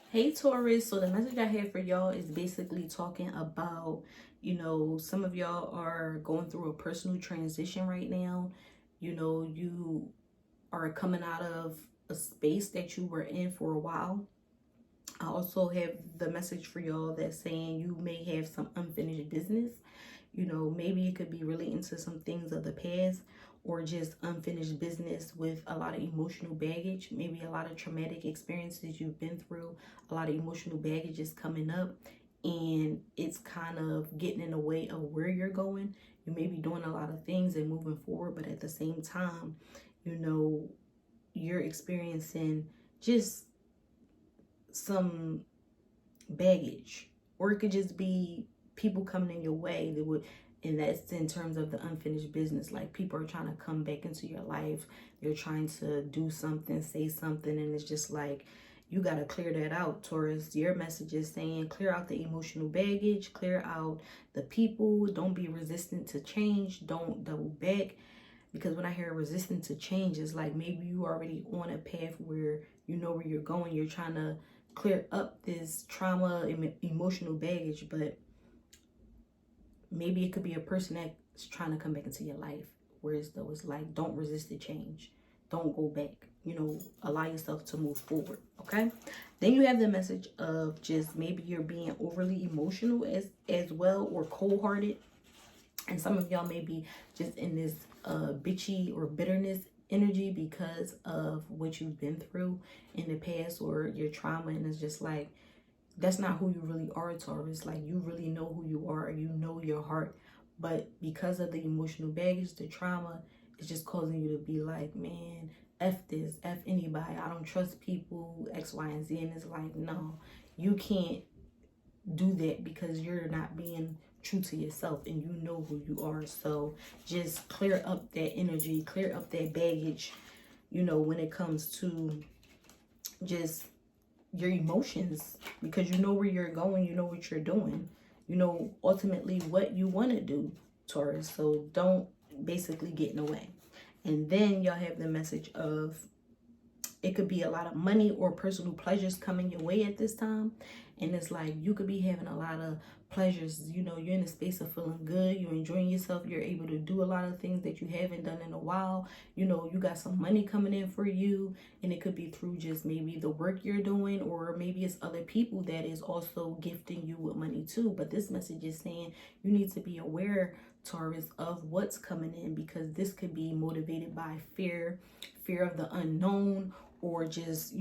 Hey Taurus, so the message I have for y'all is basically talking about, some of y'all are going through a personal transition right now. You are coming out of a space that you were in for a while. I also have the message for y'all that's saying you may have some unfinished business. Maybe it could be relating to some things of the past or just unfinished business with a lot of emotional baggage, maybe a lot of traumatic experiences you've been through, a lot of emotional baggage is coming up and it's kind of getting in the way of where you're going. You may be doing a lot of things and moving forward, but at the same time, you're experiencing just some baggage, or it could just be people coming in your way that would, and that's in terms of the unfinished business. Like people are trying to come back into your life, they're trying to do something, say something, and it's just like you got to clear that out, Taurus. Your message is saying clear out the emotional baggage, clear out the people, don't be resistant to change, don't double back. Because when I hear resistant to change, it's like maybe you already on a path where you know where you're going. You're trying to clear up this trauma, emotional baggage, but maybe it could be a person that's trying to come back into your life. Whereas though it's like, don't resist the change. Don't go back. Allow yourself to move forward. Okay. Then you have the message of just maybe you're being overly emotional as well, or cold-hearted. And some of y'all may be just in this bitchy or bitterness energy because of what you've been through in the past or your trauma. And it's just like, that's not who you really are, Taurus. Like, you really know who you are. You know your heart. But because of the emotional baggage, the trauma, it's just causing you to be like, man, F this, F anybody. I don't trust people, X, Y, and Z. And it's like, no, you can't do that because you're not being true to yourself and you know who you are. So just clear up that energy, clear up that baggage, when it comes to just your emotions, because you know where you're going, you know what you're doing, ultimately what you want to do, Taurus. So don't basically get in the way. And then y'all have the message of it could be a lot of money or personal pleasures coming your way at this time. And it's like you could be having a lot of pleasures. You're in a space of feeling good. You're enjoying yourself. You're able to do a lot of things that you haven't done in a while. You got some money coming in for you. And it could be through just maybe the work you're doing, or maybe it's other people that is also gifting you with money too. But this message is saying you need to be aware, Taurus, of what's coming in, because this could be motivated by fear of the unknown, or just,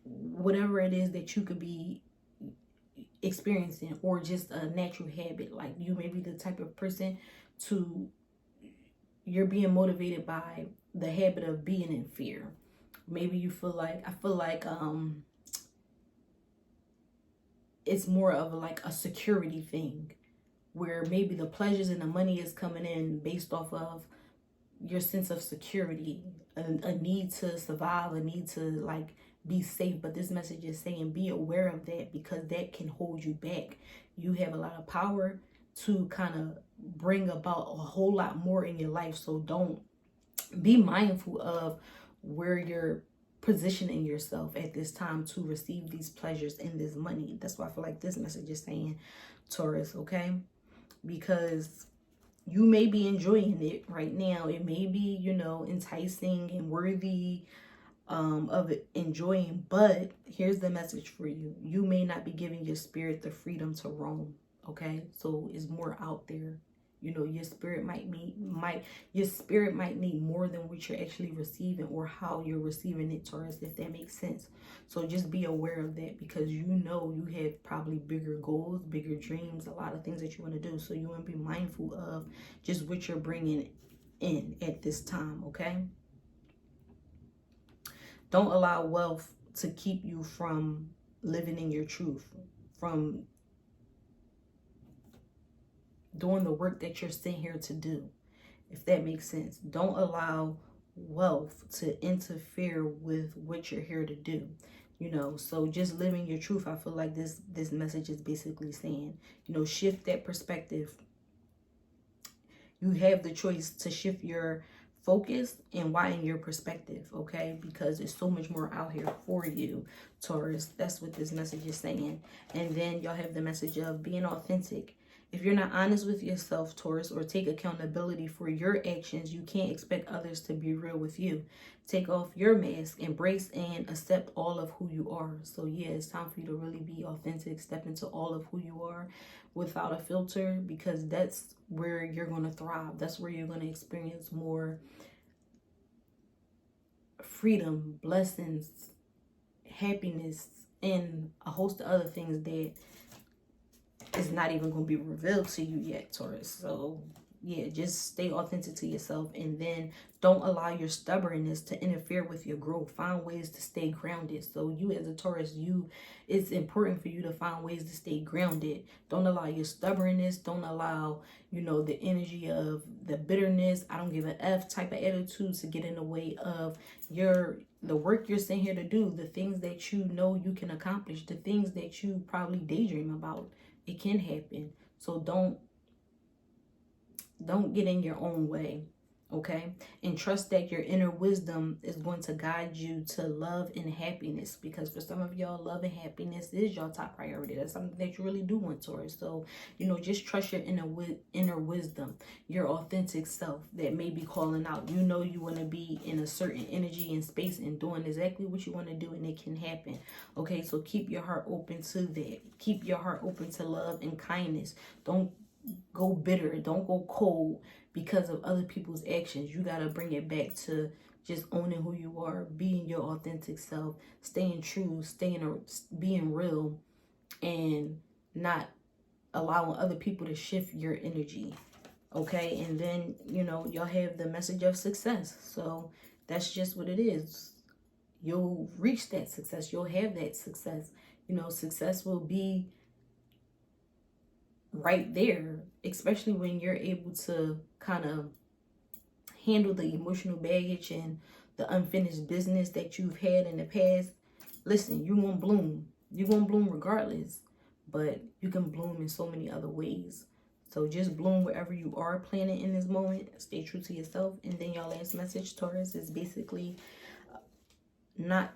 whatever it is that you could be experiencing, or just a natural habit. Like you may be the type of person you're being motivated by the habit of being in fear. Maybe you feel like, it's more of like a security thing, where maybe the pleasures and the money is coming in based off of your sense of security, a need to survive, a need to like be safe. But this message is saying be aware of that, because that can hold you back. You have a lot of power to kind of bring about a whole lot more in your life. So don't, be mindful of where you're positioning yourself at this time to receive these pleasures and this money. That's why I feel like this message is saying, Taurus, okay? Because you may be enjoying it right now. It may be, enticing and worthy of it, enjoying. But here's the message for you. You may not be giving your spirit the freedom to roam. Okay, so it's more out there. Your spirit might need more than what you're actually receiving, or how you're receiving it, Taurus, if that makes sense. So just be aware of that, because you have probably bigger goals, bigger dreams, a lot of things that you want to do. So you want to be mindful of just what you're bringing in at this time, okay? Don't allow wealth to keep you from living in your truth, from doing the work that you're sent here to do, if that makes sense. Don't allow wealth to interfere with what you're here to do. So just living your truth. I feel like this message is basically saying, shift that perspective. You have the choice to shift your focus and widen your perspective, okay? Because there's so much more out here for you, Taurus. That's what this message is saying. And then y'all have the message of being authentic. If you're not honest with yourself, Taurus, or take accountability for your actions, you can't expect others to be real with you. Take off your mask, embrace and accept all of who you are. So yeah, it's time for you to really be authentic, step into all of who you are without a filter, because that's where you're going to thrive. That's where you're going to experience more freedom, blessings, happiness, and a host of other things that is not even going to be revealed to you yet, Taurus. So yeah, just stay authentic to yourself, and then don't allow your stubbornness to interfere with your growth. Find ways to stay grounded. So you as a Taurus, it's important for you to find ways to stay grounded. Don't allow your stubbornness, don't allow, the energy of the bitterness, I don't give a F type of attitude to get in the way of the work you're sent here to do, the things that you know you can accomplish, the things that you probably daydream about. It can happen. So don't get in your own way, okay? And trust that your inner wisdom is going to guide you to love and happiness, because for some of y'all, love and happiness is your top priority. That's something that you really do want, Taurus. So, just trust your inner wisdom, your authentic self that may be calling out. You want to be in a certain energy and space and doing exactly what you want to do, and it can happen, okay? So keep your heart open to that. Keep your heart open to love and kindness. Don't go bitter, don't go cold because of other people's actions. You got to bring it back to just owning who you are, being your authentic self, staying true, being real, and not allowing other people to shift your energy, okay? And then y'all have the message of success. So that's just what it is. You'll reach that success, you'll have that success. Success will be right there, especially when you're able to kind of handle the emotional baggage and the unfinished business that you've had in the past. Listen, you're gonna bloom. You're gonna bloom regardless, but you can bloom in so many other ways. So just bloom wherever you are planning in this moment. Stay true to yourself. And then your last message, Taurus, is basically not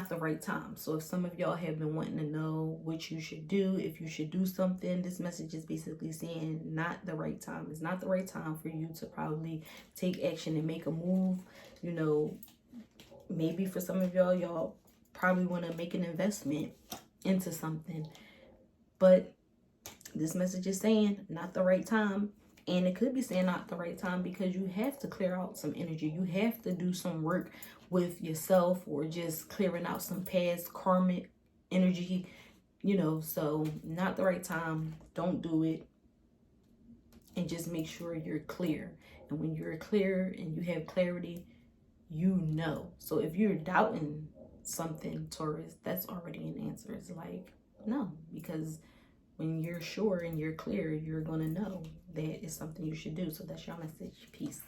the right time. So if some of y'all have been wanting to know what you should do, if you should do something, this message is basically saying not the right time. It's not the right time for you to probably take action and make a move. Maybe for some of y'all probably want to make an investment into something, but this message is saying not the right time. And it could be saying not the right time because you have to clear out some energy. You have to do some work with yourself, or just clearing out some past karmic energy, so not the right time. Don't do it. And just make sure you're clear. And when you're clear and you have clarity, So if you're doubting something, Taurus, that's already an answer. It's like, no, because when you're sure and you're clear, you're going to know that it's something you should do. So that's your message. Peace.